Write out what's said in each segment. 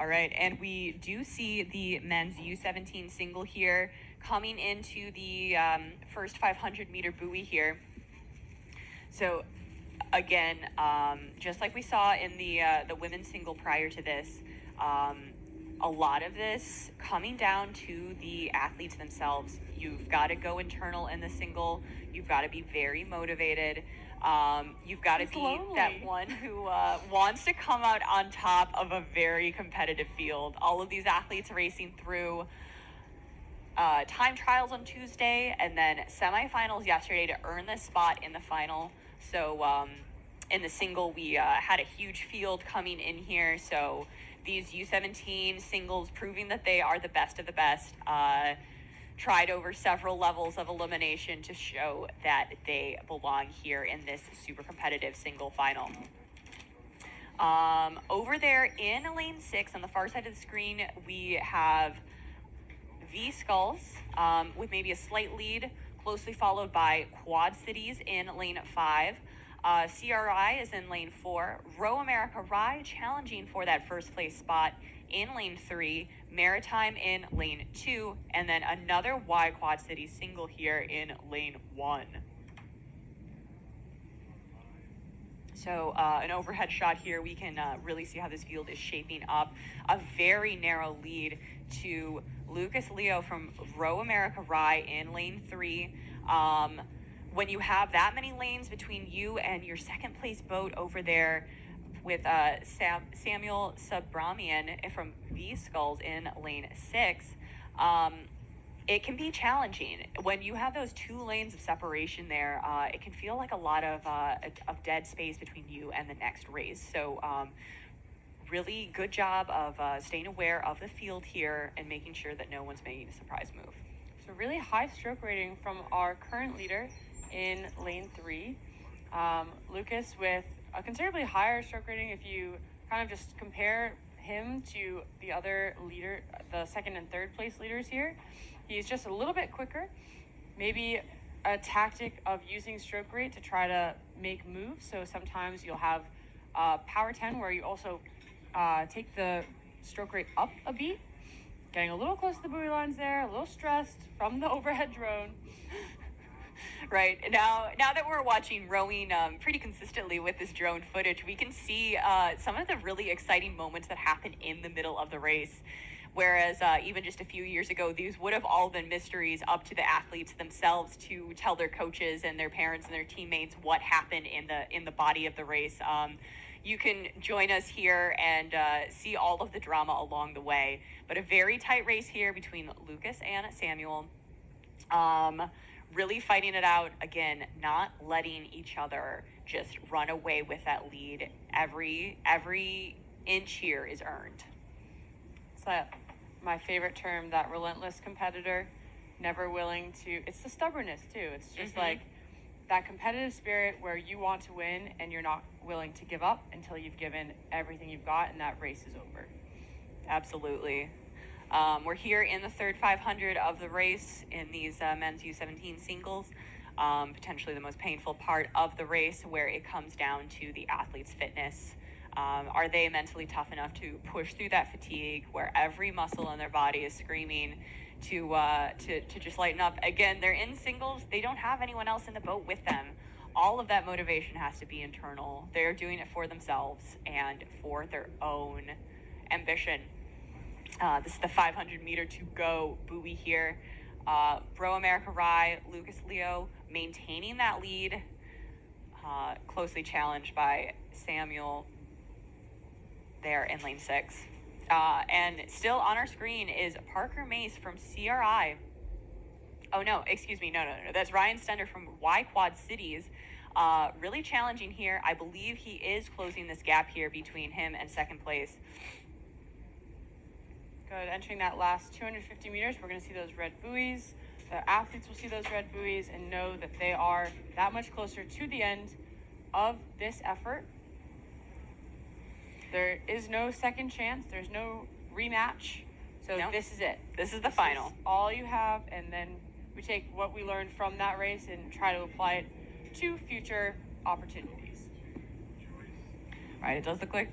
All right, and we do see the men's U17 single here coming into the first 500-meter buoy here. So again, just like we saw in the women's single prior to this, a lot of this coming down to the athletes themselves. You've got to go internal in the single. You've got to be very motivated. You've got to be that one who wants to come out on top of a very competitive field. All of these athletes racing through time trials on Tuesday and then semifinals yesterday to earn this spot in the final. So in the single, we had a huge field coming in here. So these U17 singles proving that they are the best of the best. Tried over several levels of elimination to show that they belong here in this super competitive single final. Over there in lane 6 on the far side of the screen, we have V Sculls with maybe a slight lead, closely followed by Quad Cities in lane 5. CRI is in lane 4. Row America Rye challenging for that first place spot in lane 3. Maritime in lane 2. And then another Y Quad City single here in lane 1. So an overhead shot here, we can really see how this field is shaping up. A very narrow lead to Lucas Leo from Row America Rye in lane 3. When you have that many lanes between you and your second place boat over there with Samuel Subramanian from V Sculls in lane 6, it can be challenging. When you have those 2 lanes of separation there, it can feel like a lot of dead space between you and the next race. So really good job of staying aware of the field here and making sure that no one's making a surprise move. So really high stroke rating from our current leader in lane 3. Lucas with a considerably higher stroke rating if you kind of just compare him to the other leader, the second and third place leaders here. He's just a little bit quicker. Maybe a tactic of using stroke rate to try to make moves. So sometimes you'll have power 10 where you also take the stroke rate up a beat. Getting a little close to the buoy lines there, a little stressed from the overhead drone. Right, now that we're watching rowing pretty consistently with this drone footage, we can see some of the really exciting moments that happen in the middle of the race. Whereas even just a few years ago, these would have all been mysteries up to the athletes themselves to tell their coaches and their parents and their teammates what happened in the body of the race. You can join us here and see all of the drama along the way. But a very tight race here between Lucas and Samuel. Really fighting it out, again, not letting each other just run away with that lead. Every inch here is earned. It's that my favorite term, that relentless competitor, never willing to, it's the stubbornness too. It's just like that competitive spirit where you want to win and you're not willing to give up until you've given everything you've got and that race is over. Absolutely. We're here in the third 500 of the race in these men's U17 singles. Potentially the most painful part of the race, where it comes down to the athlete's fitness. Are they mentally tough enough to push through that fatigue where every muscle in their body is screaming to just lighten up? Again, they're in singles. They don't have anyone else in the boat with them. All of that motivation has to be internal. They're doing it for themselves and for their own ambition. This is the 500 meter to go buoy here. Row America Rye, Lucas Leo maintaining that lead, closely challenged by Samuel there in lane 6. And still on our screen is Parker Mace from CRI. Oh no, excuse me, no. That's Ryan Stender from Y Quad Cities. Really challenging here. I believe he is closing this gap here between him and second place. Good. Entering that last 250 meters, we're going to see those red buoys. The athletes will see those red buoys and know that they are that much closer to the end of this effort. There is no second chance. There's no rematch. So This is it. This is the final. Is all you have, and then we take what we learned from that race and try to apply it to future opportunities. Right, it does look like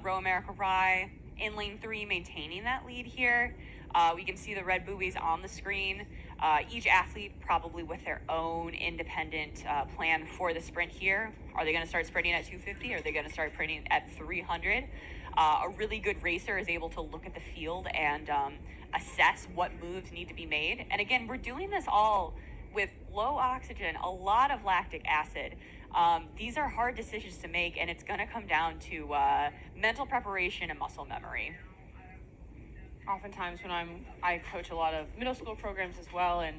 Row America Rye in lane 3 maintaining that lead here. We can see the red buoys on the screen. Each athlete probably with their own independent plan for the sprint here. Are they going to start sprinting at 250? Or are they going to start sprinting at 300? A really good racer is able to look at the field and assess what moves need to be made. And again, we're doing this all with low oxygen, a lot of lactic acid. These are hard decisions to make, and it's going to come down to mental preparation and muscle memory. Oftentimes when I coach a lot of middle school programs as well, and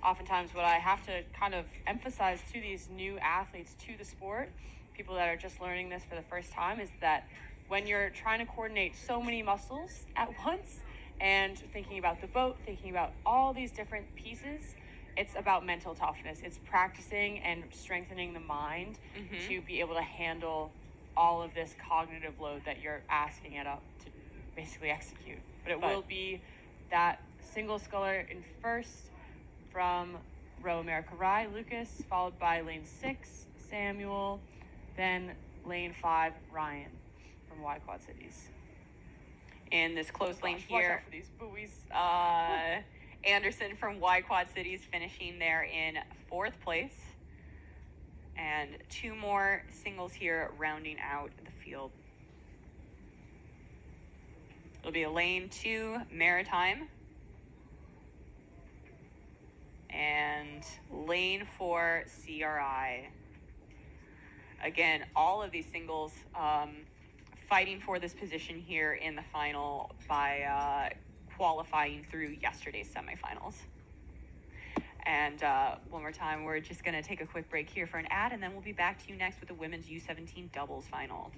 oftentimes what I have to kind of emphasize to these new athletes to the sport, people that are just learning this for the first time, is that when you're trying to coordinate so many muscles at once and thinking about the boat, thinking about all these different pieces, it's about mental toughness. It's practicing and strengthening the mind to be able to handle all of this cognitive load that you're asking it up to basically execute. But it will be that single sculler in first from row America Rye, Lucas, followed by lane 6, Samuel, then lane 5, Ryan from Y Quad Cities. In this close lane Watch here, out for these buoys. Anderson from Y Quad Cities finishing there in 4th place. And 2 more singles here rounding out the field. It'll be a lane 2 Maritime and lane 4 CRI. Again, all of these singles fighting for this position here in the final by qualifying through yesterday's semifinals. And one more time, we're just going to take a quick break here for an ad, and then we'll be back to you next with the women's U17 doubles final.